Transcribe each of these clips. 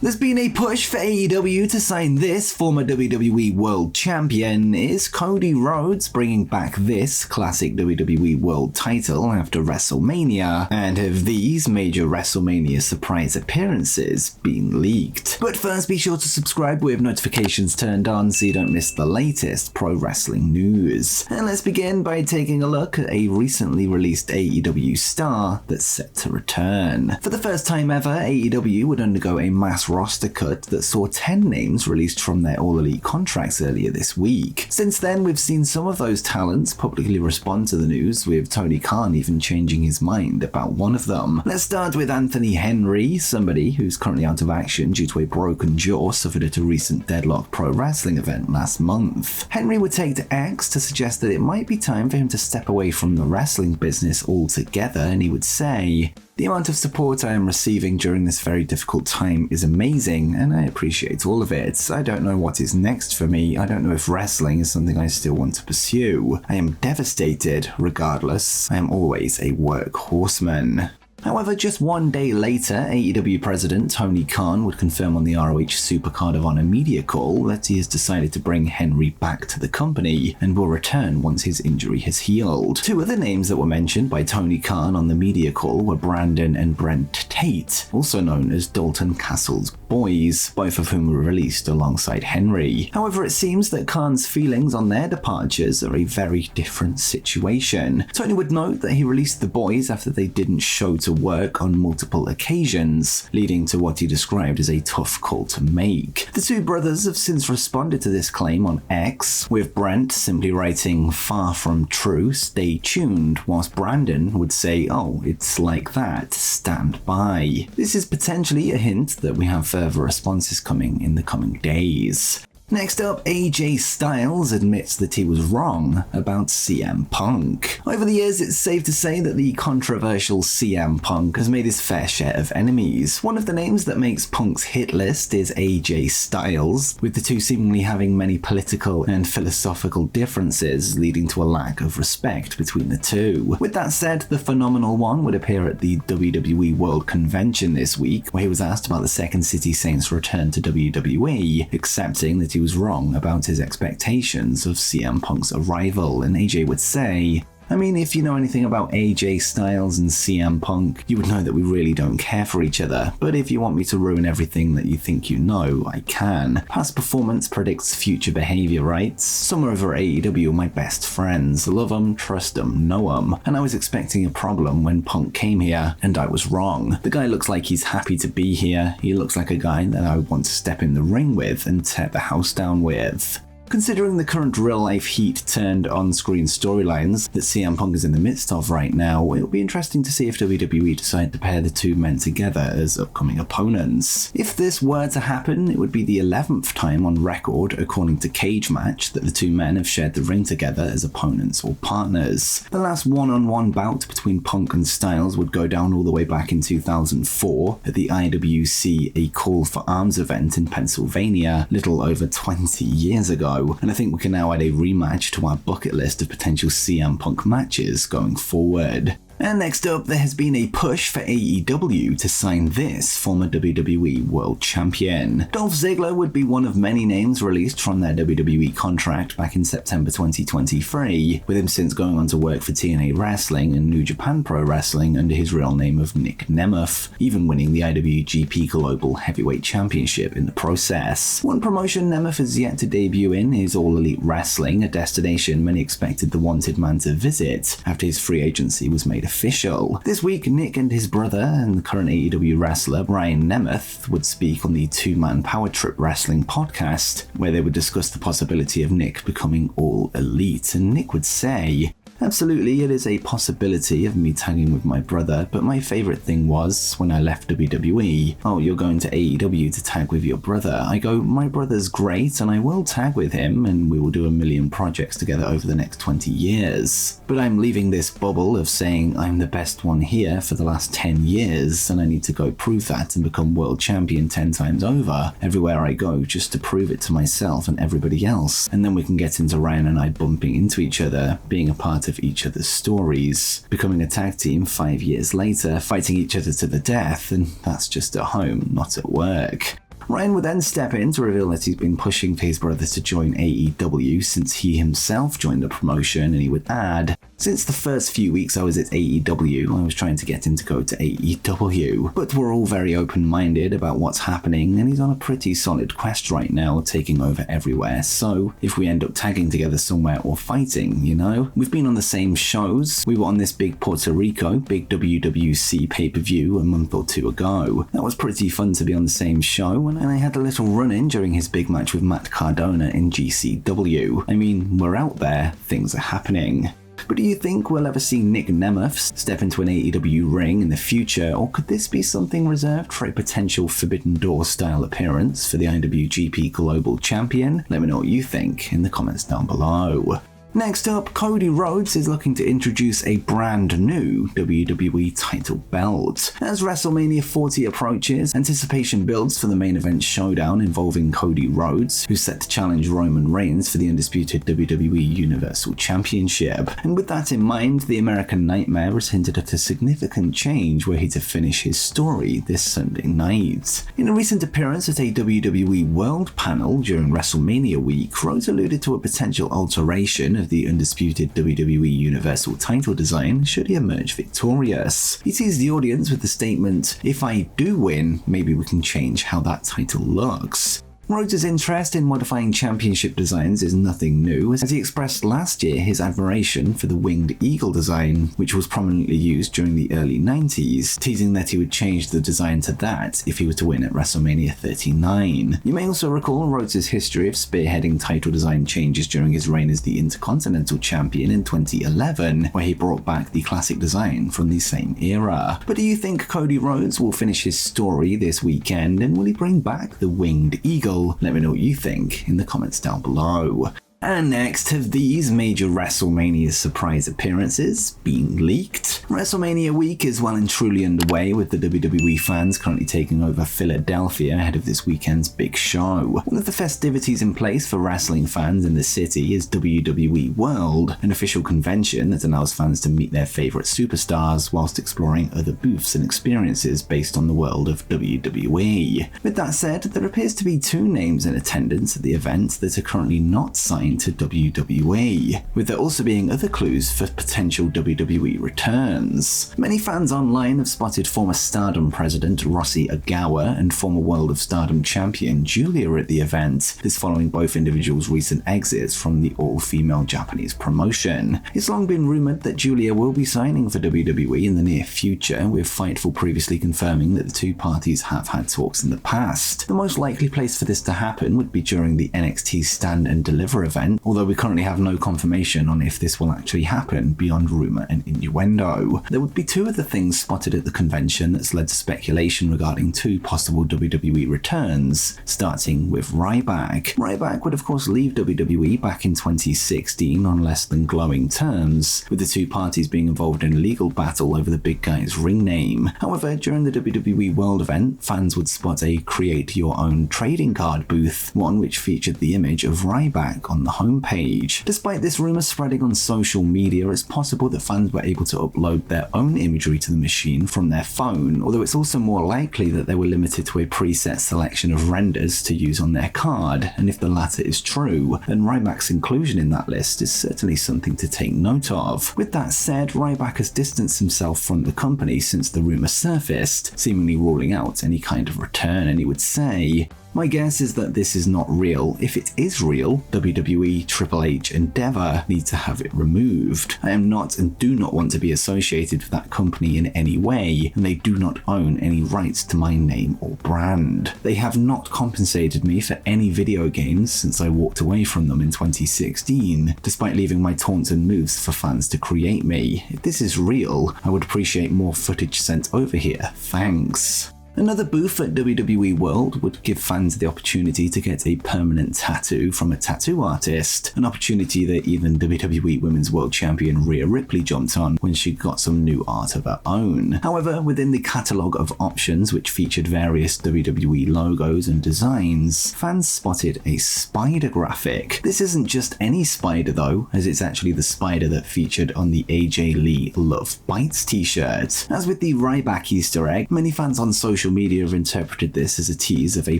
There's been a push for AEW to sign this former WWE World Champion. Is Cody Rhodes bringing back this classic WWE World title after Wrestlemania? And have these major WrestleMania surprise appearances been leaked? But first, be sure to subscribe with notifications turned on so you don't miss the latest pro wrestling news. And let's begin by taking a look at a recently released AEW star that's set to return. For the first time ever, AEW would undergo a mass roster cut that saw 10 names released from their All Elite contracts earlier this week. Since then, we've seen some of those talents publicly respond to the news, with Tony Khan even changing his mind about one of them. Let's start with Anthony Henry, somebody who's currently out of action due to a broken jaw suffered at a recent Deadlock Pro Wrestling event last month. Henry would take to X to suggest that it might be time for him to step away from the wrestling business altogether, and he would say, "The amount of support I am receiving during this very difficult time is amazing, and I appreciate all of it. I don't know what is next for me. I don't know if wrestling is something I still want to pursue. I am devastated. Regardless, I am always a workhorseman." However, just one day later, AEW President Tony Khan would confirm on the ROH Supercard of Honor media call that he has decided to bring Henry back to the company and will return once his injury has healed. Two other names that were mentioned by Tony Khan on the media call were Brandon and Brent Tate, also known as Dalton Castle's boys, both of whom were released alongside Henry. However, it seems that Khan's feelings on their departures are a very different situation. Tony would note that he released the boys after they didn't show to work on multiple occasions, leading to what he described as a tough call to make. The two brothers have since responded to this claim on X, with Brent simply writing "far from true, stay tuned," whilst Brandon would say, "Oh, it's like that, stand by." This is potentially a hint that we have further responses coming in the coming days. Next up, AJ Styles admits that he was wrong about CM Punk. Over the years, it's safe to say that the controversial CM Punk has made his fair share of enemies. One of the names that makes Punk's hit list is AJ Styles, with the two seemingly having many political and philosophical differences, leading to a lack of respect between the two. With that said, the phenomenal one would appear at the WWE World Convention this week, where he was asked about the Second City Saints' return to WWE, accepting that he was wrong about his expectations of CM Punk's arrival, and AJ would say, "I mean, if you know anything about AJ Styles and CM Punk, you would know that we really don't care for each other. But if you want me to ruin everything that you think you know, I can. Past performance predicts future behavior, right? Some over at AEW are my best friends. Love them, trust them, know them. And I was expecting a problem when Punk came here, and I was wrong. The guy looks like he's happy to be here. He looks like a guy that I would want to step in the ring with and tear the house down with." Considering the current real-life heat-turned on-screen storylines that CM Punk is in the midst of right now, it'll be interesting to see if WWE decide to pair the two men together as upcoming opponents. If this were to happen, it would be the 11th time on record, according to Cage Match, that the two men have shared the ring together as opponents or partners. The last one-on-one bout between Punk and Styles would go down all the way back in 2004 at the IWC A Call for Arms event in Pennsylvania, little over 20 years ago. And I think we can now add a rematch to our bucket list of potential CM Punk matches going forward. And next up, there has been a push for AEW to sign this former WWE World Champion. Dolph Ziggler would be one of many names released from their WWE contract back in September 2023, with him since going on to work for TNA Wrestling and New Japan Pro-Wrestling under his real name of Nick Nemeth, even winning the IWGP Global Heavyweight Championship in the process. One promotion Nemeth has yet to debut in is All Elite Wrestling, a destination many expected the wanted man to visit after his free agency was made official. This week, Nick and his brother and the current AEW wrestler Brian Nemeth would speak on the two-man Power Trip Wrestling podcast, where they would discuss the possibility of Nick becoming All Elite, and Nick would say, "Absolutely, it is a possibility of me tagging with my brother, but my favorite thing was, when I left WWE, oh, you're going to AEW to tag with your brother. I go, my brother's great, and I will tag with him, and we will do a million projects together over the next 20 years. But I'm leaving this bubble of saying I'm the best one here for the last 10 years, and I need to go prove that and become world champion 10 times over, everywhere I go, just to prove it to myself and everybody else. And then we can get into Ryan and I bumping into each other, being a part of each other's stories, becoming a tag team 5 years later, fighting each other to the death, and that's just at home, not at work." Ryan would then step in to reveal that he's been pushing for his brother to join AEW since he himself joined the promotion, and he would add, "Since the first few weeks I was at AEW, I was trying to get him to go to AEW, but we're all very open-minded about what's happening, and he's on a pretty solid quest right now, taking over everywhere, so if we end up tagging together somewhere or fighting, you know? We've been on the same shows. We were on this big Puerto Rico, big WWC pay-per-view a month or two ago. That was pretty fun to be on the same show, and I had a little run-in during his big match with Matt Cardona in GCW. I mean, we're out there, things are happening." But do you think we'll ever see Nick Nemeth step into an AEW ring in the future, or could this be something reserved for a potential Forbidden Door style appearance for the IWGP Global Champion? Let me know what you think in the comments down below. Next up, Cody Rhodes is looking to introduce a brand new WWE title belt. As WrestleMania 40 approaches, anticipation builds for the main event showdown involving Cody Rhodes, who's set to challenge Roman Reigns for the undisputed WWE Universal Championship. And with that in mind, the American Nightmare has hinted at a significant change were he to finish his story this Sunday night. In a recent appearance at a WWE World panel during WrestleMania week, Rhodes alluded to a potential alteration of the undisputed WWE Universal title design should he emerge victorious. He teased the audience with the statement, "If I do win, maybe we can change how that title looks." Rhodes' interest in modifying championship designs is nothing new, as he expressed last year his admiration for the winged eagle design, which was prominently used during the early 90s, teasing that he would change the design to that if he were to win at WrestleMania 39. You may also recall Rhodes' history of spearheading title design changes during his reign as the Intercontinental Champion in 2011, where he brought back the classic design from the same era. But do you think Cody Rhodes will finish his story this weekend, and will he bring back the winged eagle? Let me know what you think in the comments down below. And next, have these major WrestleMania surprise appearances been leaked? WrestleMania week is well and truly underway, with the WWE fans currently taking over Philadelphia ahead of this weekend's big show. One of the festivities in place for wrestling fans in the city is WWE World, an official convention that allows fans to meet their favorite superstars whilst exploring other booths and experiences based on the world of WWE. With that said, there appears to be two names in attendance at the event that are currently not signed to WWE, with there also being other clues for potential WWE returns. Many fans online have spotted former Stardom president Rossi Ogawa and former World of Stardom champion Julia at the event, this following both individuals' recent exits from the all-female Japanese promotion. It's long been rumored that Julia will be signing for WWE in the near future, with Fightful previously confirming that the two parties have had talks in the past. The most likely place for this to happen would be during the NXT Stand and Deliver event, although we currently have no confirmation on if this will actually happen beyond rumour and innuendo. There would be two other things spotted at the convention that's led to speculation regarding two possible WWE returns, starting with Ryback. Ryback would of course leave WWE back in 2016 on less than glowing terms, with the two parties being involved in a legal battle over the big guy's ring name. However, during the WWE World event, fans would spot a create your own trading card booth, one which featured the image of Ryback on the homepage. Despite this rumour spreading on social media, it's possible that fans were able to upload their own imagery to the machine from their phone, although it's also more likely that they were limited to a preset selection of renders to use on their card, and if the latter is true, then Ryback's inclusion in that list is certainly something to take note of. With that said, Ryback has distanced himself from the company since the rumour surfaced, seemingly ruling out any kind of return, and he would say, "My guess is that this is not real. If it is real, WWE, Triple H, and Endeavor need to have it removed. I am not and do not want to be associated with that company in any way, and they do not own any rights to my name or brand. They have not compensated me for any video games since I walked away from them in 2016, despite leaving my taunts and moves for fans to create me. If this is real, I would appreciate more footage sent over here. Thanks." Another booth at WWE World would give fans the opportunity to get a permanent tattoo from a tattoo artist, an opportunity that even WWE Women's World Champion Rhea Ripley jumped on when she got some new art of her own. However, within the catalogue of options, which featured various WWE logos and designs, fans spotted a spider graphic. This isn't just any spider though, as it's actually the spider that featured on the AJ Lee Love Bites t-shirt. As with the Ryback Easter egg, many fans on social social media have interpreted this as a tease of a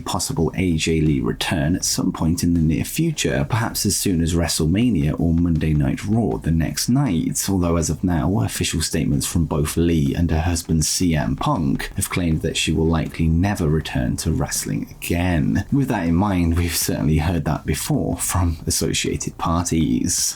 possible AJ Lee return at some point in the near future, perhaps as soon as WrestleMania or Monday Night Raw the next night, although as of now, official statements from both Lee and her husband CM Punk have claimed that she will likely never return to wrestling again. With that in mind, we've certainly heard that before from associated parties.